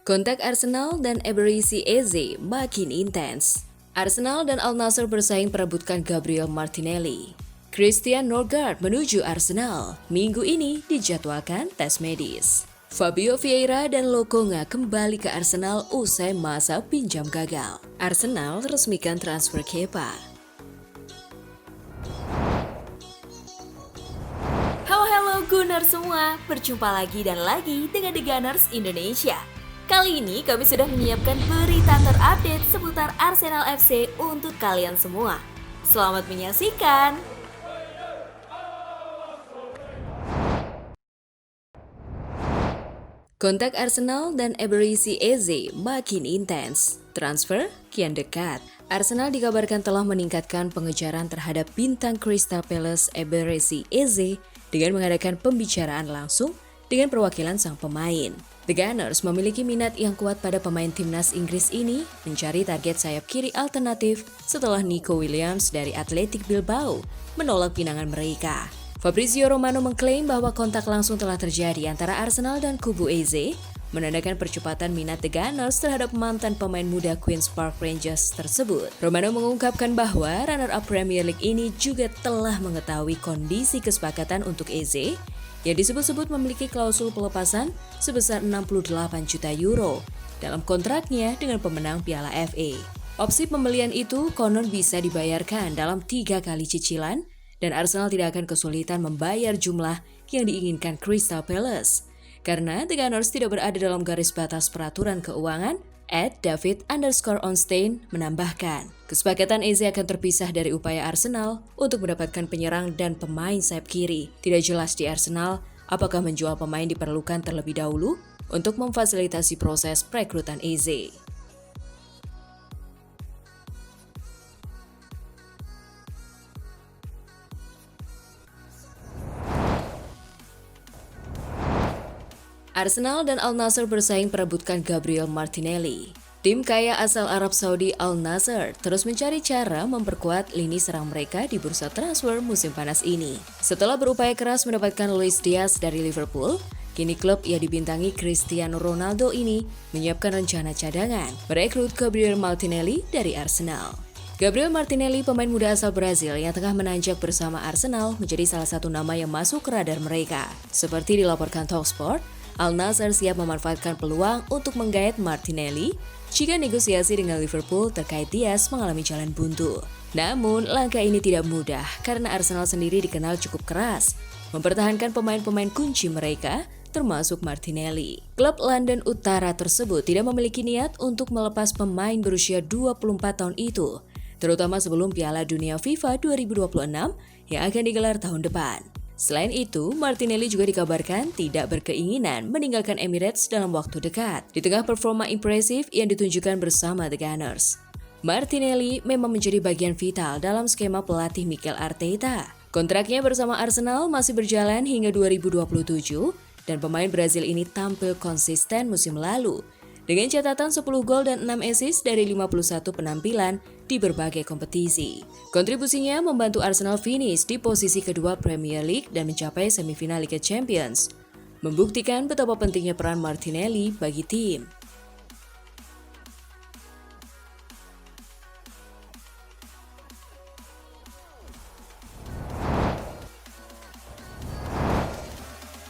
Kontak Arsenal dan Eberechi Eze makin intens. Arsenal dan Al Nassr bersaing perebutkan Gabriel Martinelli. Christian Norgard menuju Arsenal. Minggu ini dijadwalkan tes medis. Fabio Vieira dan Lokonga kembali ke Arsenal usai masa pinjam gagal. Arsenal resmikan transfer Kepa. Halo Gunners semua, berjumpa lagi dan lagi dengan The Gunners Indonesia. Kali ini kami sudah menyiapkan berita terupdate seputar Arsenal FC untuk kalian semua. Selamat menyaksikan! Kontak Arsenal dan Eberechi Eze makin intens. Transfer kian dekat. Arsenal dikabarkan telah meningkatkan pengejaran terhadap bintang Crystal Palace Eberechi Eze dengan mengadakan pembicaraan langsung dengan perwakilan sang pemain. The Gunners memiliki minat yang kuat pada pemain timnas Inggris ini mencari target sayap kiri alternatif setelah Nico Williams dari Athletic Bilbao menolak pinangan mereka. Fabrizio Romano mengklaim bahwa kontak langsung telah terjadi antara Arsenal dan kubu Eze, menandakan percepatan minat The Gunners terhadap mantan pemain muda Queen's Park Rangers tersebut. Romano mengungkapkan bahwa runner-up Premier League ini juga telah mengetahui kondisi kesepakatan untuk Eze yang disebut-sebut memiliki klausul pelepasan sebesar 68 juta euro dalam kontraknya dengan pemenang Piala FA. Opsi pembelian itu konon bisa dibayarkan dalam 3 kali cicilan dan Arsenal tidak akan kesulitan membayar jumlah yang diinginkan Crystal Palace. Karena The Gunners tidak berada dalam garis batas peraturan keuangan, @David_Onstein menambahkan, kesepakatan Eze akan terpisah dari upaya Arsenal untuk mendapatkan penyerang dan pemain sayap kiri. Tidak jelas di Arsenal apakah menjual pemain diperlukan terlebih dahulu untuk memfasilitasi proses perekrutan Eze. Arsenal dan Al Nassr bersaing perebutkan Gabriel Martinelli. Tim kaya asal Arab Saudi Al Nassr terus mencari cara memperkuat lini serang mereka di bursa transfer musim panas ini. Setelah berupaya keras mendapatkan Luis Diaz dari Liverpool, kini klub yang dibintangi Cristiano Ronaldo ini menyiapkan rencana cadangan merekrut Gabriel Martinelli dari Arsenal. Gabriel Martinelli, pemain muda asal Brazil yang tengah menanjak bersama Arsenal, menjadi salah satu nama yang masuk ke radar mereka. Seperti dilaporkan Talksport, Al Nassr siap memanfaatkan peluang untuk menggait Martinelli jika negosiasi dengan Liverpool terkait Diaz mengalami jalan buntu. Namun, langkah ini tidak mudah karena Arsenal sendiri dikenal cukup keras mempertahankan pemain-pemain kunci mereka, termasuk Martinelli. Klub London Utara tersebut tidak memiliki niat untuk melepas pemain berusia 24 tahun itu, terutama sebelum Piala Dunia FIFA 2026 yang akan digelar tahun depan. Selain itu, Martinelli juga dikabarkan tidak berkeinginan meninggalkan Emirates dalam waktu dekat, di tengah performa impresif yang ditunjukkan bersama The Gunners. Martinelli memang menjadi bagian vital dalam skema pelatih Mikel Arteta. Kontraknya bersama Arsenal masih berjalan hingga 2027, dan pemain Brazil ini tampil konsisten musim lalu, dengan catatan 10 gol dan 6 assist dari 51 penampilan di berbagai kompetisi. Kontribusinya membantu Arsenal finish di posisi kedua Premier League dan mencapai semifinal Liga Champions, membuktikan betapa pentingnya peran Martinelli bagi tim.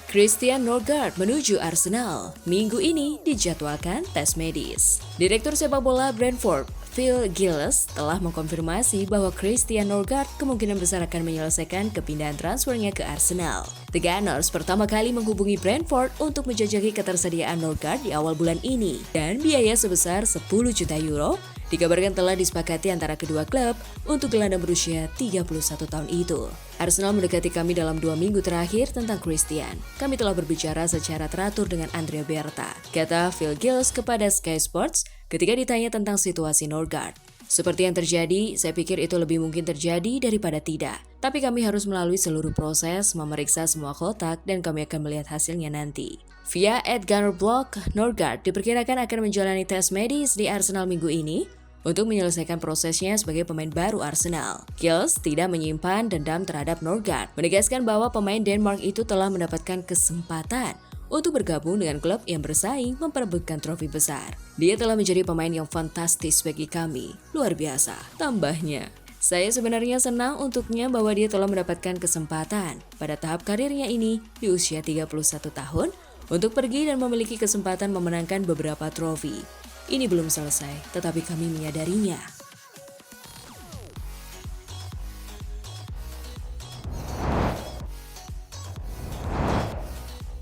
Christian Norgard menuju Arsenal. Minggu ini dijadwalkan tes medis. Direktur sepak bola Brentford, Phil Giles, telah mengkonfirmasi bahwa Christian Norgard kemungkinan besar akan menyelesaikan kepindahan transfernya ke Arsenal. The Gunners pertama kali menghubungi Brentford untuk menjajaki ketersediaan Norgard di awal bulan ini, dan biaya sebesar 10 juta euro dikabarkan telah disepakati antara kedua klub untuk gelandang berusia 31 tahun itu. Arsenal mendekati kami dalam 2 minggu terakhir tentang Christian. Kami telah berbicara secara teratur dengan Andrea Berta, kata Phil Giles kepada Sky Sports ketika ditanya tentang situasi Norgard. Seperti yang terjadi, saya pikir itu lebih mungkin terjadi daripada tidak. Tapi kami harus melalui seluruh proses, memeriksa semua kotak, dan kami akan melihat hasilnya nanti. Via @GunnerBlock, Norgard diperkirakan akan menjalani tes medis di Arsenal minggu ini untuk menyelesaikan prosesnya sebagai pemain baru Arsenal. Giles tidak menyimpan dendam terhadap Norgard, menegaskan bahwa pemain Denmark itu telah mendapatkan kesempatan untuk bergabung dengan klub yang bersaing memperebutkan trofi besar. Dia telah menjadi pemain yang fantastis bagi kami, luar biasa, tambahnya. Saya sebenarnya senang untuknya bahwa dia telah mendapatkan kesempatan pada tahap karirnya ini di usia 31 tahun untuk pergi dan memiliki kesempatan memenangkan beberapa trofi. Ini belum selesai, tetapi kami menyadarinya.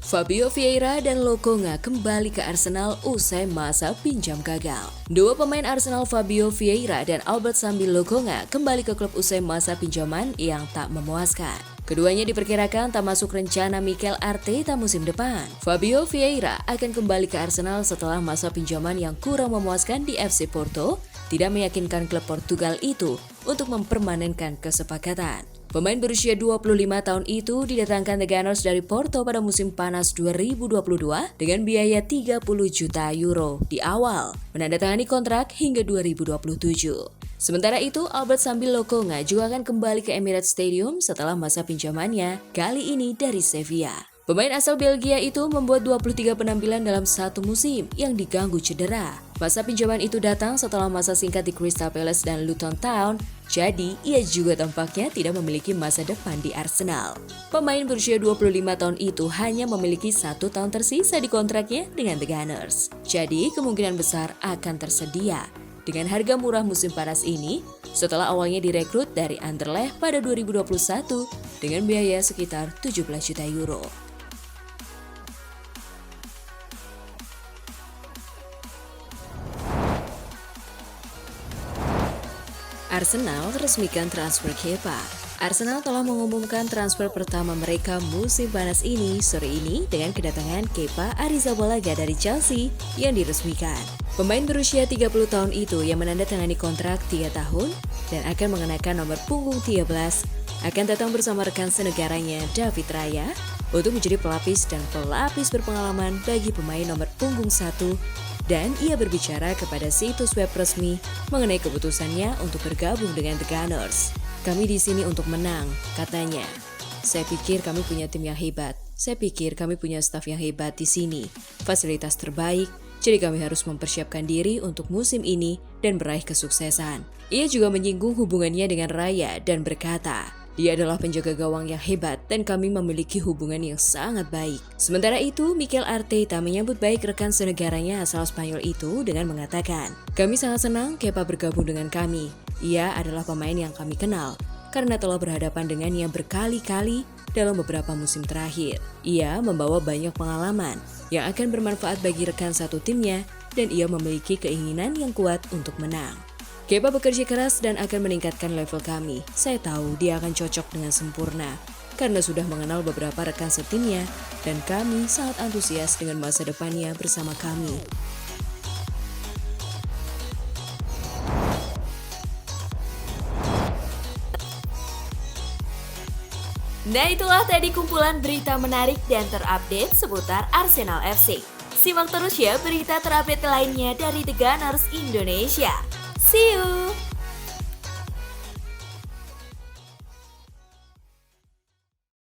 Fabio Vieira dan Lokonga kembali ke Arsenal usai masa pinjam gagal. Dua pemain Arsenal Fabio Vieira dan Albert Sambil Lokonga kembali ke klub usai masa pinjaman yang tak memuaskan. Keduanya diperkirakan tak masuk rencana Mikel Arteta musim depan. Fabio Vieira akan kembali ke Arsenal setelah masa pinjaman yang kurang memuaskan di FC Porto tidak meyakinkan klub Portugal itu untuk mempermanenkan kesepakatan. Pemain berusia 25 tahun itu didatangkan The Gunners dari Porto pada musim panas 2022 dengan biaya 30 juta euro di awal, menandatangani kontrak hingga 2027. Sementara itu, Albert Sambil Lokonga juga akan kembali ke Emirates Stadium setelah masa pinjamannya, kali ini dari Sevilla. Pemain asal Belgia itu membuat 23 penampilan dalam satu musim yang diganggu cedera. Masa pinjaman itu datang setelah masa singkat di Crystal Palace dan Luton Town, jadi ia juga tampaknya tidak memiliki masa depan di Arsenal. Pemain berusia 25 tahun itu hanya memiliki 1 tahun tersisa di kontraknya dengan The Gunners. Jadi kemungkinan besar akan tersedia dengan harga murah musim panas ini setelah awalnya direkrut dari Anderlecht pada 2021 dengan biaya sekitar 17 juta euro. Arsenal resmikan transfer Kepa. Arsenal telah mengumumkan transfer pertama mereka musim panas ini sore ini dengan kedatangan Kepa Arrizabalaga dari Chelsea yang diresmikan. Pemain berusia 30 tahun itu yang menandatangani kontrak 3 tahun dan akan mengenakan nomor punggung 13 akan datang bersama rekan senegaranya David Raya untuk menjadi pelapis dan pelapis berpengalaman bagi pemain nomor punggung 1. Dan ia berbicara kepada situs web resmi mengenai keputusannya untuk bergabung dengan The Gunners. Kami di sini untuk menang, katanya. Saya pikir kami punya tim yang hebat. Saya pikir kami punya staf yang hebat di sini. Fasilitas terbaik, jadi kami harus mempersiapkan diri untuk musim ini dan meraih kesuksesan. Ia juga menyinggung hubungannya dengan Raya dan berkata, dia adalah penjaga gawang yang hebat dan kami memiliki hubungan yang sangat baik. Sementara itu, Mikel Arteta menyambut baik rekan senegaranya asal Spanyol itu dengan mengatakan, kami sangat senang Kepa bergabung dengan kami. Ia adalah pemain yang kami kenal karena telah berhadapan dengannya berkali-kali dalam beberapa musim terakhir. Ia membawa banyak pengalaman yang akan bermanfaat bagi rekan satu timnya dan ia memiliki keinginan yang kuat untuk menang. Kepa bekerja keras dan akan meningkatkan level kami. Saya tahu dia akan cocok dengan sempurna karena sudah mengenal beberapa rekan setimnya dan kami sangat antusias dengan masa depannya bersama kami. Nah, itulah tadi kumpulan berita menarik dan terupdate seputar Arsenal FC. Simak terus ya berita terupdate lainnya dari The Gunners Indonesia. See you!